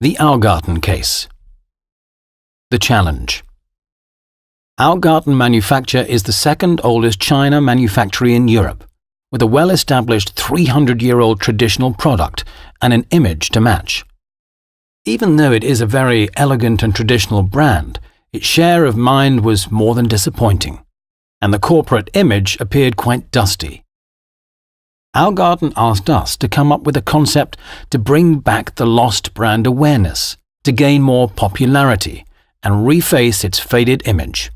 The Augarten case. The challenge. Augarten manufacture is the second oldest China manufactory in Europe, with a well-established 300-year-old traditional product and an image to match. Even though it is a very elegant and traditional brand, its share of mind was more than disappointing, and the corporate image appeared quite dusty. Augarten asked us to come up with a concept to bring back the lost brand awareness, to gain more popularity, and reface its faded image.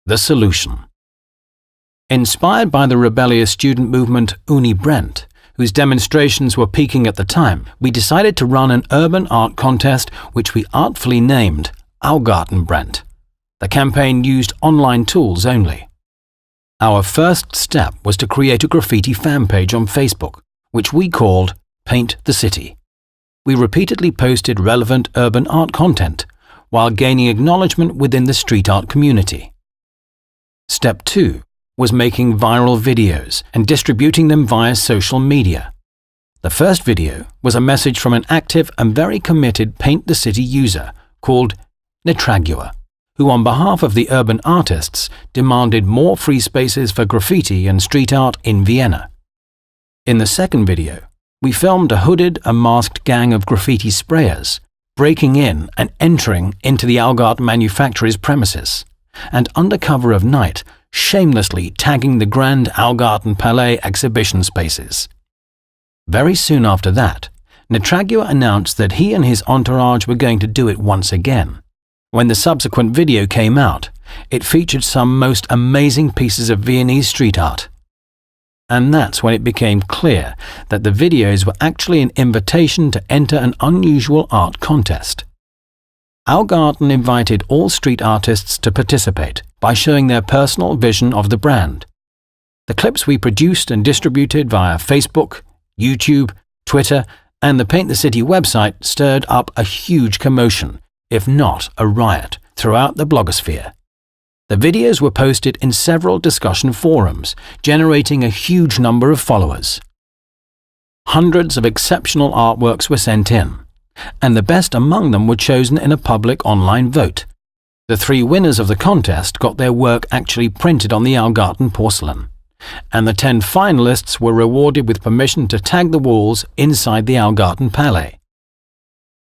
The solution. Inspired by the rebellious student movement Uni Brent, whose demonstrations were peaking at the time, we decided to run an urban art contest which we artfully named Augarten Brent. The campaign used online tools only. Our first step was to create a graffiti fan page on Facebook, which we called Paint the City. We repeatedly posted relevant urban art content, while gaining acknowledgement within the street art community. Step 2 was making viral videos and distributing them via social media. The first video was a message from an active and very committed Paint the City user called Nitragua, who on behalf of the urban artists demanded more free spaces for graffiti and street art in Vienna. In the second video, we filmed a hooded and masked gang of graffiti sprayers breaking in and entering into the Augarten manufactory's premises, and under cover of night, shamelessly tagging the Grand Augarten Palais exhibition spaces. Very soon after that, Nitragua announced that he and his entourage were going to do it once again. When the subsequent video came out, it featured some most amazing pieces of Viennese street art. And that's when it became clear that the videos were actually an invitation to enter an unusual art contest. Augarten invited all street artists to participate by showing their personal vision of the brand. The clips we produced and distributed via Facebook, YouTube, Twitter, and the Paint the City website stirred up a huge commotion, if not a riot, throughout the blogosphere. The videos were posted in several discussion forums, generating a huge number of followers. Hundreds of exceptional artworks were sent in, and the best among them were chosen in a public online vote. The 3 winners of the contest got their work actually printed on the Augarten porcelain, and the 10 finalists were rewarded with permission to tag the walls inside the Augarten Palais.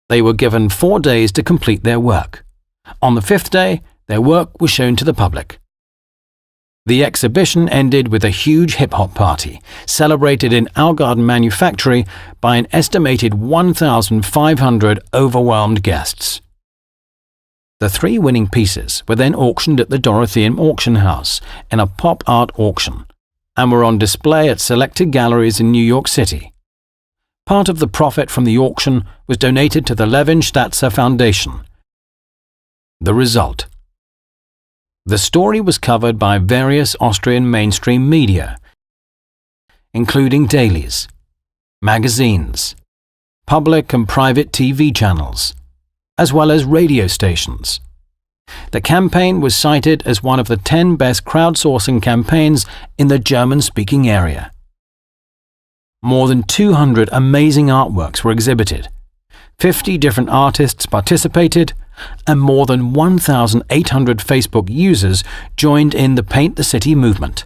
They were given 4 days to complete their work. On the 5th day, their work was shown to the public. The exhibition ended with a huge hip-hop party, celebrated in Augarten Manufactory by an estimated 1,500 overwhelmed guests. The 3 winning pieces were then auctioned at the Dorothean Auction House in a pop art auction, and were on display at selected galleries in New York City. Part of the profit from the auction was donated to the Levinstadt Foundation. The result. The story was covered by various Austrian mainstream media, including dailies, magazines, public and private TV channels, as well as radio stations. The campaign was cited as one of the 10 best crowdsourcing campaigns in the German-speaking area. More than 200 amazing artworks were exhibited, 50 different artists participated, and more than 1,800 Facebook users joined in the Paint the City movement.